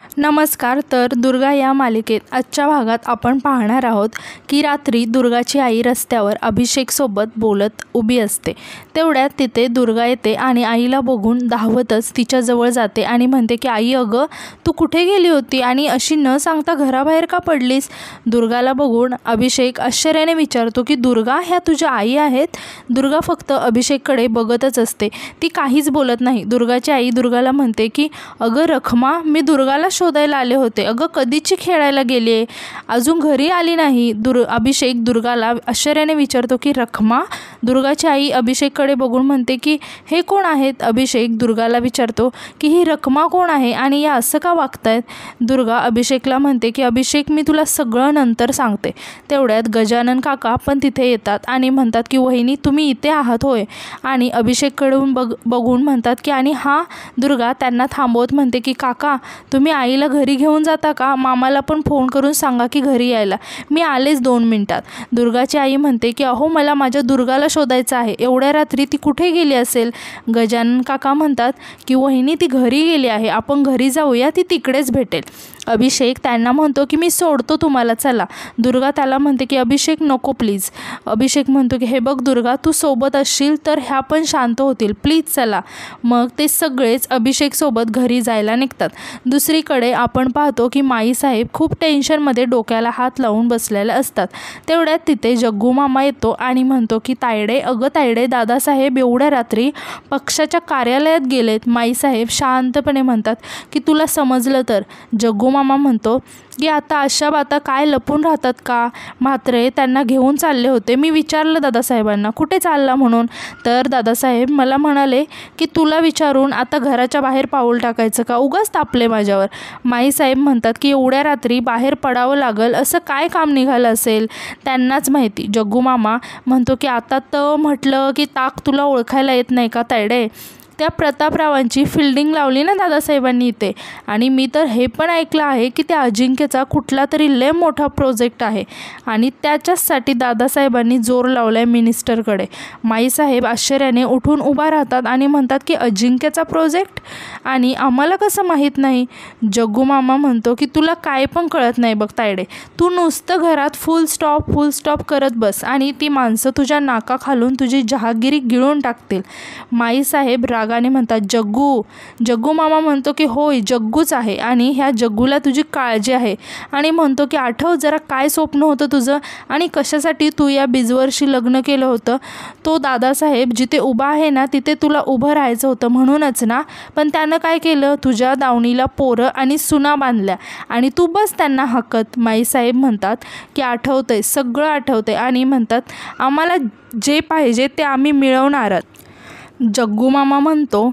नमस्कार. तर दुर्गा या मालिकेत आजच्या भागात आपण पाहणार आहोत की रात्री दुर्गाची आई रस्त्यावर अभिषेकसोबत बोलत उभी असते. तेवढ्यात तिथे दुर्गा येते आणि आईला बघून धावतच तिच्याजवळ जाते आणि म्हणते की आई अगं तू कुठे गेली होती आणि अशी न सांगता घराबाहेर का पडलीस? दुर्गाला बघून अभिषेक आश्चर्याने विचारतो की दुर्गा ह्या तुझ्या आई आहेत? दुर्गा फक्त अभिषेककडे बघतच असते. ती काहीच बोलत नाही. दुर्गाची आई दुर्गाला म्हणते की अगं रखमा, मी दुर्गाला शोधायला आले होते. अगं कधीची खेळायला गेली, अजून घरी आली नाही. अभिषेक दुर्गाला आश्चर्याने विचारतो की रखमा? दुर्गाची आई अभिषेककडे बघून म्हणते की हे कोण आहेत? अभिषेक दुर्गाला विचारतो की ही रखमा कोण आहे आणि या असं का वागतायत? दुर्गा अभिषेकला म्हणते की अभिषेक मी तुला सगळं नंतर सांगते. तेवढ्यात गजानन काका पण तिथे येतात आणि म्हणतात की वहिनी तुम्ही इथे आहात होय? आणि अभिषेककडून बघून म्हणतात की आणि हा दुर्गा त्यांना थांबवत म्हणते की काका तुम्ही आईला घरी घेऊन जाता का? मामाला पण फोन करून सांगा की घरी यायला. मी आलेच 2 मिनिटात. दुर्गाची आई म्हणते की अहो मला माझ्या दुर्गाला शोधायचं आहे. एवढ्या रात्री ती कुठे गेली असेल? गजानन काका म्हणतात की वहिनी ती घरी गेली आहे, आपण घरी जाऊया, ती तिकडेच भेटेल. अभिषेक त्यांना म्हणतो की मी सोडतो तुम्हाला, चला. दुर्गा त्याला म्हणते की अभिषेक नको प्लीज. अभिषेक म्हणतो की हे बघ दुर्गा, तू सोबत असशील तर ह्या पण शांत होतील, प्लीज चला. मग ते सगळेच अभिषेकसोबत घरी जायला निघतात. दुसरीकडे आपण पाहतो की माईसाहेब खूप टेन्शनमध्ये डोक्याला हात लावून बसलेले असतात. तेवढ्यात तिथे जग्गू मामा येतो आणि म्हणतो की तायडे, अगं तायडे, दादासाहेब एवढ्या रात्री पक्षाच्या कार्यालयात गेलेत. माईसाहेब शांतपणे म्हणतात की तुला समजलं तर? जग्गू मामा म्हणतो की आता अशा बाता काय लपून राहतात का? म्हात्रे त्यांना घेऊन चालले होते. मी विचारलं दादासाहेबांना कुठे चालला म्हणून, तर दादासाहेब मला म्हणाले की तुला विचारून आता घराच्या बाहेर पाऊल टाकायचं का? उगाच तापले माझ्यावर. माईसाहेब म्हणतात की एवढ्या रात्री बाहेर पडावं लागल असं काय काम निघालं असेल, त्यांनाच माहिती. जग्गू मामा म्हणतो की आता तर म्हटलं की ताक तुला ओळखायला येत नाही का तायडे? त्या प्रतापरावांची फिल्डिंग लावली ना दादासाहेबांनी इथे, आणि मी तर हे पण ऐकलं आहे की त्या अजिंक्यचा कुठला तरी लय मोठा प्रोजेक्ट आहे आणि त्याच्याचसाठी दादासाहेबांनी जोर लावलाय मिनिस्टरकडे. माईसाहेब आश्चर्याने उठून उभा राहतात आणि म्हणतात की अजिंक्यचा प्रोजेक्ट आणि आम्हाला कसं माहीत नाही? जग्गू मामा म्हणतो की तुला काय पण कळत नाही बघ तायडे, तू नुसतं घरात फुल स्टॉप करत बस आणि ती माणसं तुझ्या नाकाखालून तुझी जहागिरी गिळून टाकतील. माईसाहेब रागाने म्हणतात जग्गू मामा म्हणतो की होय जग्गूच आहे आणि ह्या जग्गूला तुझी काळजी आहे. आणि म्हणतो की आठव जरा काय स्वप्न होतं तुझं आणि कशासाठी तू या बिजवरशी लग्न केलं होतं? तो दादासाहेब जिथे उभा आहे ना तिथे तुला उभं राहायचं होतं म्हणूनच ना. पण त्यानं काय केलं? तुझ्या दावणीला पोरं आणि सुना बांधल्या आणि तू बस त्यांना हकत. माईसाहेब म्हणतात की आठवतंय, सगळं आठवतंय आणि म्हणतात आम्हाला जे पाहिजे ते आम्ही मिळवणार. जग्गू मामा म्हणतो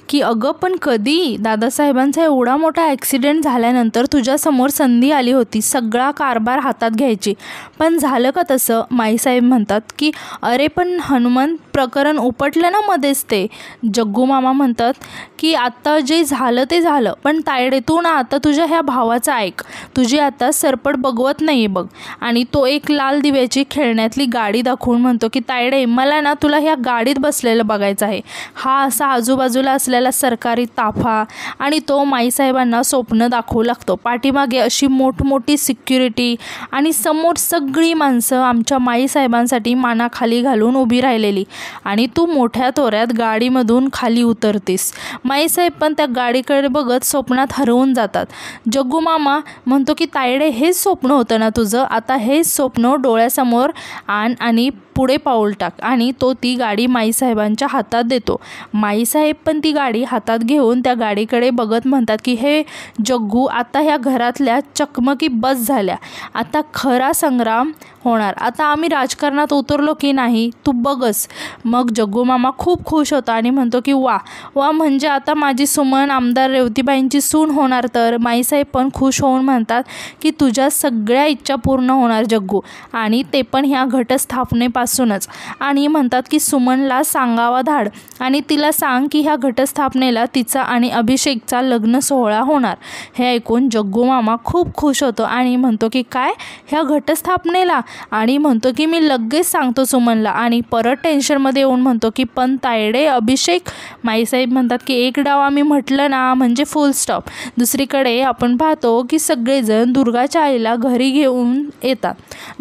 की अगं पण कधी? दादासाहेबांचा एवढा मोठा ॲक्सिडेंट झाल्यानंतर तुझ्यासमोर संधी आली होती सगळा कारभार हातात घ्यायची, पण झालं का तसं? माईसाहेब म्हणतात की अरे पण हनुमंत प्रकरण उपटलं ना मध्येच ते. जग्गू मामा म्हणतात की आता जे झालं ते झालं, पण तायडे तू ना आता तुझ्या ह्या भावाचं ऐक, तुझी आता सरपट बघवत नाही बघ. आणि तो एक लाल दिव्याची खेळण्यातली गाडी दाखवून म्हणतो की तायडे मला ना तुला ह्या गाडीत बसलेलं बघायचं आहे. हा असा आजूबाजूला असलेला सरकारी ताफा आणि तो माईसाहेबांना स्वप्न दाखवू लागतो. पाठीमागे अशी मोठमोठी सिक्युरिटी आणि समोर सगळी माणसं आमच्या माईसाहेबांसाठी मानाखाली घालून उभी राहिलेली आणि तू मोठ्या तोऱ्यात गाडीमधून खाली उतरतेस. माईसाहेब पण त्या गाडीकडे बघत स्वप्नात हरवून जातात. जग्गू मामा म्हणतो की तायडे हेच स्वप्न होतं ना तुझं? आता हेच स्वप्न डोळ्यासमोर आण आणि पुढे पाऊल टाक. आणि तो ती गाडी माईसाहेबांच्या हातात देतो. माईसाहेब पण ती गाडी हातात घेऊन त्या गाडीकडे बघत म्हणतात की हे जग्गू आता ह्या घरातल्या चकमकी बस झाल्या, आता खरा संग्राम होणार. आता आम्ही राजकारणात उतरलो की नाही तू बघस. मग जग्गू मामा खूप खुश होता आणि म्हणतो की वा म्हणजे आता माझी सुमन आमदार रेवतीबाईंची सून होणार. तर माईसाहेब पण खुश होऊन म्हणतात की तुझ्या सगळ्या इच्छा पूर्ण होणार जग्गू, आणि ते पण ह्या घटस्थापनेपासून पासूनच आणि म्हणतात की सुमनला सांगावा धाड आणि तिला सांग की ह्या घटस्थापनेला तिचा आणि अभिषेकचा लग्न सोहळा होणार. हे ऐकून जग्गू मामा खूप खुश होतो आणि म्हणतो की काय ह्या घटस्थापनेला, आणि म्हणतो की मी लगेच सांगतो सुमनला. आणि परत टेन्शनमध्ये येऊन म्हणतो की पण तायडे अभिषेक. माईसाहेब म्हणतात की एक डाव आम्ही म्हटलं ना म्हणजे फुल स्टॉप. दुसरीकडे आपण पाहतो की सगळेजण दुर्गाच्या आईला घरी घेऊन येतात.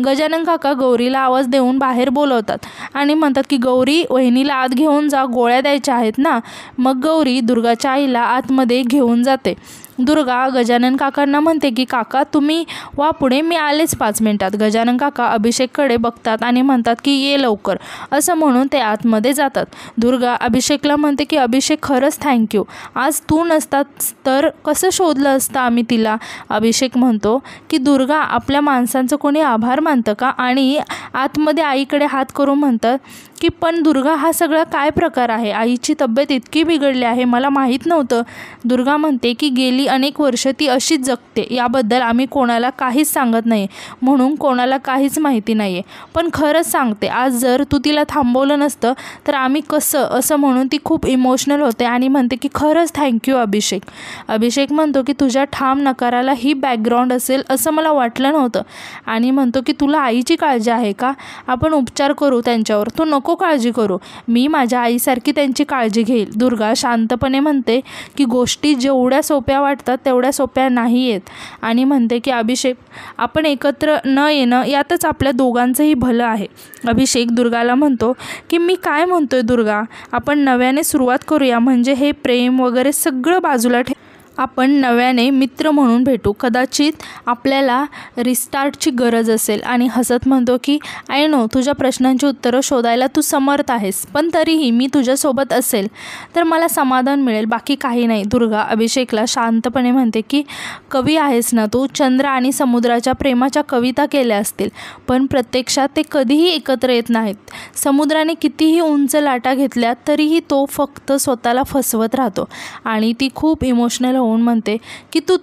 गजानन काका गौरीला आवाज देऊन बाहेर बोलवतात आणि म्हणतात की गौरी वहिनीला आत घेऊन जा, गोळ्या द्यायच्या आहेत ना. मग गौरी दुर्गाच्या आईला आतमध्ये घेऊन जाते. दुर्गा गजानन काकांना म्हणते की काका तुम्ही वा पुढे, मी आलेच 5 मिनिटात. गजानन काका अभिषेककडे बघतात आणि म्हणतात की ये लवकर, असं म्हणून ते आतमध्ये जातात. दुर्गा अभिषेकला म्हणते की अभिषेक खरंच थँक्यू, आज तू नसतात तर कसं शोधलं असतं आम्ही तिला. अभिषेक म्हणतो की दुर्गा आपल्या माणसांचं कोणी आभार मानतं का, आणि आतमध्ये आईकडे हात करून म्हणतात की पण दुर्गा हा सगळा काय प्रकार आहे, आईची तब्येत इतकी बिघडली आहे मला माहीत नव्हतं. दुर्गा म्हणते की गेली अनेक वर्ष ती अशीच जगते, याबद्दल आम्ही कोणाला काहीच सांगत नाही म्हणून कोणाला काहीच माहिती नाही आहे. पण खरंच सांगते, आज जर तू तिला थांबवलं नसतं तर आम्ही कसं, असं म्हणून ती खूप इमोशनल होते आणि म्हणते की खरंच थँक्यू अभिषेक. अभिषेक म्हणतो की तुझ्या ठाम नकाराला ही बॅकग्राऊंड असेल असं मला वाटलं नव्हतं, आणि म्हणतो की तुला आईची काळजी आहे का, आपण उपचार करू त्यांच्यावर, तू नको काळजी करू, मी माझ्या आईसारखी त्यांची काळजी घेईल. दुर्गा शांतपणे म्हणते की गोष्टी जेवढ्या सोप्या वाटतात तेवढ्या सोप्या नाही आहेत, आणि म्हणते की अभिषेक आपण एकत्र न येणं यातच आपल्या दोघांचंही भलं आहे. अभिषेक दुर्गाला म्हणतो की मी काय म्हणतोय दुर्गा, आपण नव्याने सुरुवात करूया, म्हणजे हे प्रेम वगैरे सगळं बाजूला आपण नव्याने मित्र म्हणून भेटू, कदाचित आपल्याला रिस्टार्टची गरज असेल. आणि हसत म्हणतो की आय नो तुझ्या प्रश्नांची उत्तरं शोधायला तू समर्थ आहेस, पण तरीही मी तुझ्यासोबत असेल तर मला समाधान मिळेल, बाकी काही नाही. दुर्गा अभिषेकला शांतपणे म्हणते की कवी आहेस ना तू, चंद्र आणि समुद्राच्या प्रेमाच्या कविता केल्या असतील पण प्रत्यक्षात ते कधीही एकत्र येत नाहीत. समुद्राने कितीही उंच लाटा घेतल्या तरीही तो फक्त स्वतःला फसवत राहतो. आणि ती खूप इमोशनल होऊन म्हणते की तू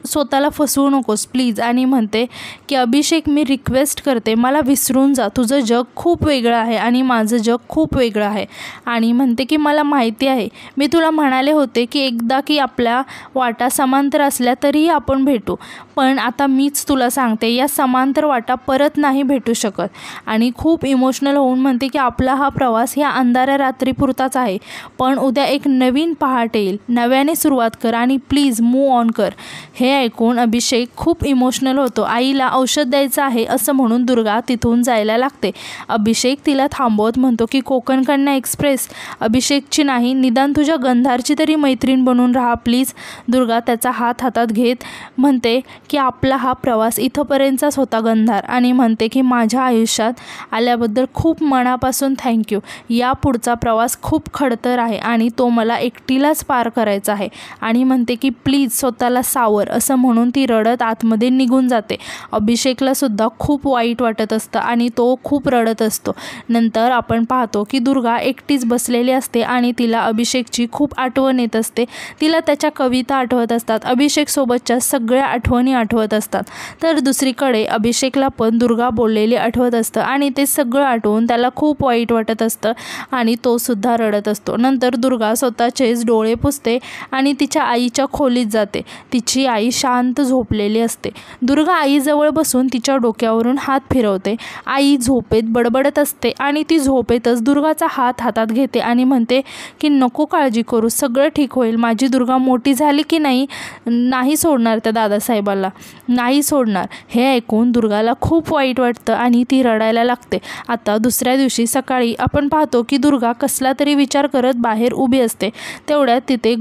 स्वतःला फसवू नकोस प्लीज. आणि म्हणते की अभिषेक मी रिक्वेस्ट करते, मला विसरून जा, तुझं जग खूप वेगळं आहे आणि माझं जग खूप वेगळं आहे. आणि म्हणते की मला माहिती आहे, मी तुला म्हणाले होते की एकदा की आपल्या वाटा समांतर असल्या तरीही आपण भेटू, पण आता मीच तुला सांगते या समांतर वाटा परत नाही भेटू शकत. आणि खूप इमोशनल होऊन म्हणते की आपला हा प्रवास ह्या अंधाऱ्या रात्रीपुरताच आहे, पण उद्या एक नवीन पहाट येईल, नव्याने सुरुवात कर आणि प्लीज मूव ऑन कर. हे ऐकून अभिषेक खूप इमोशनल होतो. आईला औषध द्यायचं आहे असं म्हणून दुर्गा तिथून जायला लागते. अभिषेक तिला थांबवत म्हणतो की कोकण कन्या एक्सप्रेस अभिषेकची नाही, निदान तुझ्या गंधारची तरी मैत्रीण बनून राहा प्लीज. दुर्गा त्याचा हात हातात घेत म्हणते की आपला हा प्रवास इथंपर्यंतचाच होता गंधार, आणि म्हणते की माझ्या आयुष्यात आल्याबद्दल खूप मनापासून थँक्यू. या पुढचा प्रवास खूप खडतर आहे आणि तो मला एकटीलाच पार करायचा आहे. आणि म्हणते की प्लीज स्वतःला सावर, असं म्हणून ती रडत आतमध्ये निघून जाते. अभिषेकला सुद्धा खूप वाईट वाटत असतं आणि तो खूप रडत असतो. नंतर आपण पाहतो की दुर्गा एकटीच बसलेली असते आणि तिला अभिषेकची खूप आठवण येत असते. तिला त्याच्या कविता आठवत असतात, अभिषेकसोबतच्या सगळ्या आठवणी आठवत असतात. तर दुसरीकडे अभिषेकला पण दुर्गा बोललेली आठवत असतं आणि ते सगळं आठवून त्याला खूप वाईट वाटत असतं आणि तो सुद्धा रडत असतो. नंतर दुर्गा स्वतःचेच डोळे पुसते आणि तिच्या आईच्या खोलीत जाते. तिची आई शांत झोपलेली असते. दुर्गा आईजवळ बसून तिच्या डोक्यावरून हात फिरवते. आई झोपेत बडबडत असते आणि ती झोपेतच दुर्गाचा हात हातात घेते आणि म्हणते की नको काळजी करू, सगळं ठीक होईल. माझी दुर्गा मोठी झाली की नाही सोडणार त्या दादासाहेबाला, नाही सोडणार. हे ऐकून दुर्गाला खूप वाईट वाटतं आणि ती रडायला लागते. आता दुसऱ्या दिवशी सकाळी आपण पाहतो की दुर्गा कसला तरी विचार करत बाहेर उभी असते. तेवढ्यात तिथे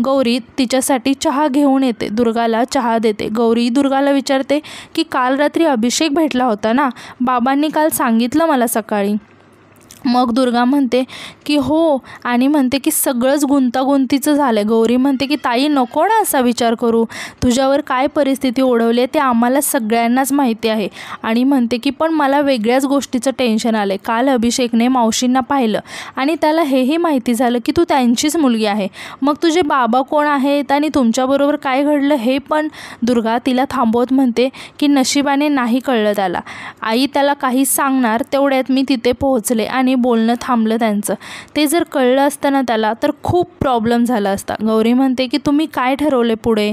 गौरी तिच्यासाठी चहा घेऊन येते. दुर्गाला चहा देते. गौरी दुर्गाला विचारते की काल रात्री अभिषेक भेटला होता ना, बाबांनी काल सांगितलं मला सकाळी. मग दुर्गा म्हणते की हो, आणि म्हणते की सगळंच गुंतागुंतीचं झालं आहे. गौरी म्हणते की ताई नको ना असा विचार करू, तुझ्यावर काय परिस्थिती ओढवली आहे ते आम्हाला सगळ्यांनाच माहिती आहे. आणि म्हणते की पण मला वेगळ्याच गोष्टीचं टेन्शन आलं आहे. काल अभिषेकने मावशींना पाहिलं आणि त्याला हेही माहिती झालं की तू त्यांचीच मुलगी आहे. मग तुझे बाबा कोण आहेत आणि तुमच्याबरोबर काय घडलं हे पण. दुर्गा तिला थांबवत म्हणते की नशिबाने नाही कळलं त्याला. आई त्याला काही सांगणार तेवढ्यात मी तिथे पोहोचले आणि बोलणं थांबलं त्यांचं. ते जर कळलं असतं ना त्याला तर खूप प्रॉब्लेम झाला असता. गौरी म्हणते की तुम्ही काय ठरवले पुढे.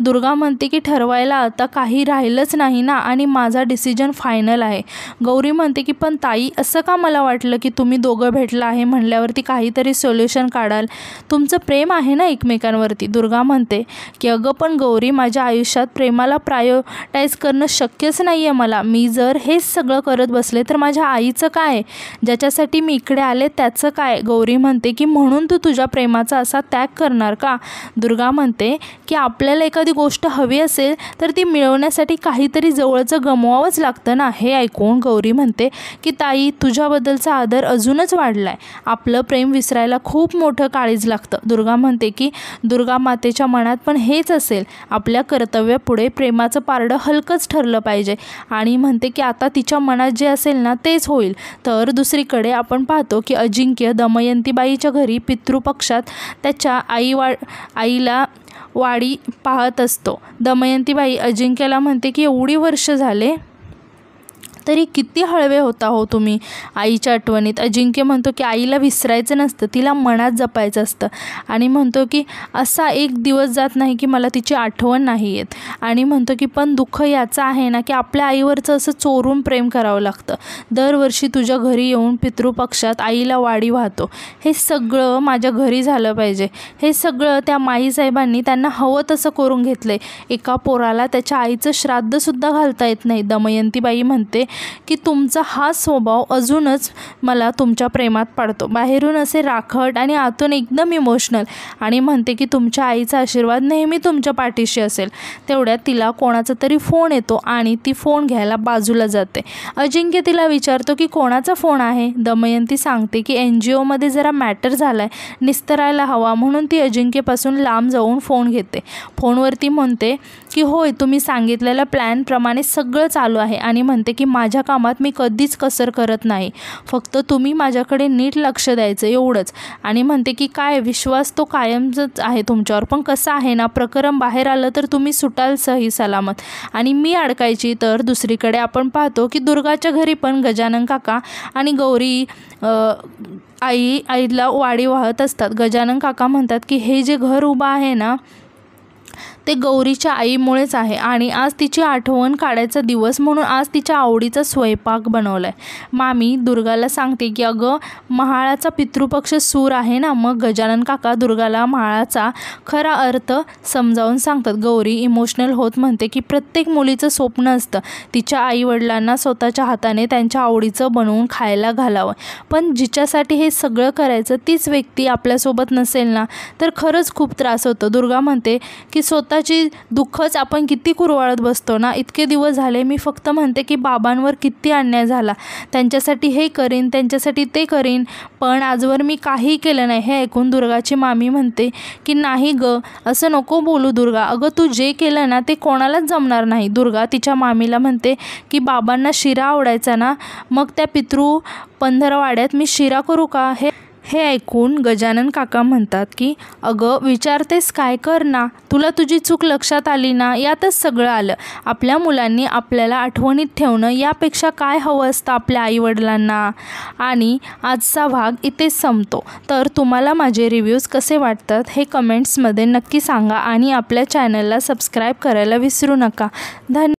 दुर्गा म्हणते की ठरवायला आता काही राहिलंच नाही ना आणि माझा डिसिजन फायनल आहे. गौरी म्हणते की पण ताई असं का मला वाटलं की तुम्ही दोघं भेटला आहे म्हणल्यावरती काहीतरी सोल्युशन काढाल, तुमचं प्रेम आहे ना एकमेकांवरती. दुर्गा म्हणते की अगं पण गौरी माझ्या आयुष्यात प्रेमाला प्रायोरिटाईज करणं शक्यच नाही आहे मला. मी जर हेच सगळं करत बसले तर माझ्या आईचं काय, ज्याच्यासाठी मी इकडे आले त्याचं काय. गौरी म्हणते की म्हणून तू तुझ्या प्रेमाचा असा त्याग करणार का. दुर्गा म्हणते की आपल्याला एखादी गोष्ट हवी असेल तर ती मिळवण्यासाठी काहीतरी जवळचं गमवावंच लागतं ना. हे ऐकून गौरी म्हणते की ताई तुझ्याबद्दलचा आदर अजूनच वाढला आहे. आपलं प्रेम विसरायला खूप मोठं काळीज लागतं. दुर्गा म्हणते की दुर्गा मातेच्या मनात पण हेच असेल. आपल्या कर्तव्यापुढे प्रेमाचं पारडं हलकंच ठरलं पाहिजे. आणि म्हणते की आता तिच्या मनात जे असेल ना तेच होईल. तर दुसरीकडे आपण पाहतो की अजिंक्य दमयंतीबाईच्या घरी पितृपक्षात त्याच्या आईला वाडी पाहत असतो. दमयंतीबाई अजिंक्यला म्हणते की एवढी वर्ष झाले तरी किती हळवे होता हो तुम्ही आईच्या आठवणीत. अजिंक्य म्हणतो की आईला विसरायचं नसतं, तिला मनात जपायचं असतं. आणि म्हणतो की असा एक दिवस जात नाही की मला तिची आठवण नाही येत. आणि म्हणतो की पण दुःख याचं आहे ना की आपल्या आईवरचं असं चोरून प्रेम करावं लागतं. दरवर्षी तुझ्या घरी येऊन पितृपक्षात आईला वाडी वाहतो. हे सगळं माझ्या घरी झालं पाहिजे. हे सगळं त्या माईसाहेबांनी त्यांना हवं तसं करून घेतलं. एका पोराला त्याच्या आईचं श्राद्धसुद्धा घालता येत नाही. दमयंतीबाई म्हणते की तुमचा हा स्वभाव अजूनच मला तुमच्या प्रेमात पाडतो. बाहेरून असे राखट आणि आतून एकदम इमोशनल. आणि म्हणते की तुमच्या आईचा आशीर्वाद नेहमी तुमच्या पाठीशी असेल. तेवढ्यात तिला कोणाचा तरी फोन येतो आणि ती फोन घ्यायला बाजूला जाते. अजिंक्य तिला विचारतो की कोणाचा फोन आहे. दमयंती सांगते की NGOमध्ये जरा मॅटर झाला आहे, निस्तरायला हवा, म्हणून ती अजिंक्यपासून लांब जाऊन फोन घेते. फोनवरती म्हणते की होय तुम्ही सांगितलेल्या प्लॅनप्रमाणे सगळं चालू आहे. आणि म्हणते की माझ्या कामात मी कधीच कसर करत नाही, फक्त तुम्ही माझ्याकडे नीट लक्ष द्यायचं एवढंच. आणि म्हणते की काय विश्वास तो कायमच आहे तुमच्यावर, पण कसं आहे ना प्रकरण बाहेर आलं तर तुम्ही सुटाल सही सलामत आणि मी अडकायची. तर दुसरीकडे आपण पाहतो की दुर्गाच्या घरी पण गजानन काका आणि गौरी आईला वाडी वाहत असतात. गजानन काका म्हणतात की हे जे घर उभं आहे ना ते गौरीच्या आईमुळेच आहे आणि आज तिची आठवण काढायचा दिवस म्हणून आज तिच्या आवडीचा स्वयंपाक बनवला आहे. मामी दुर्गाला सांगते की अगं महाळाचा पितृपक्ष सूर आहे ना. मग गजानन काका दुर्गाला महाळाचा खरा अर्थ समजावून सांगतात. गौरी इमोशनल होत म्हणते की प्रत्येक मुलीचं स्वप्न असतं तिच्या आईवडिलांना स्वतःच्या हाताने त्यांच्या आवडीचं बनवून खायला घालावं, पण जिच्यासाठी हे सगळं करायचं तीच व्यक्ती आपल्यासोबत नसेल ना तर खरंच खूप त्रास होतो. दुर्गा म्हणते की स्वतःची दुःखच आपण किती कुरवाळत बसतो ना. इतके दिवस झाले मी फक्त म्हणते की बाबांवर किती अन्याय झाला, त्यांच्यासाठी हे करीन त्यांच्यासाठी ते करीन, पण आजवर मी काही केलं नाही. हे ऐकून दुर्गाची मामी म्हणते की नाही ग असं नको बोलू दुर्गा, अगं तू जे केलं ना ते कोणालाच जमणार नाही. दुर्गा तिच्या मामीला म्हणते की बाबांना शिरा आवडायचा ना, मग त्या पंधरवाड्यात मी शिरा करू का. हे ऐकून गजानन काका म्हणतात की अगं विचारतेस काय, कर ना, तुला तुझी चूक लक्षात आली ना, यातच सगळं आलं. आपल्या मुलांनी आपल्याला आठवणीत ठेवणं यापेक्षा काय हवं असतं आपल्या आईवडिलांना. आणि आजचा भाग इथेच संपतो. तर तुम्हाला माझे रिव्ह्यूज कसे वाटतात हे कमेंट्समध्ये नक्की सांगा आणि आपल्या चॅनलला सबस्क्राईब करायला विसरू नका. धन्यवाद.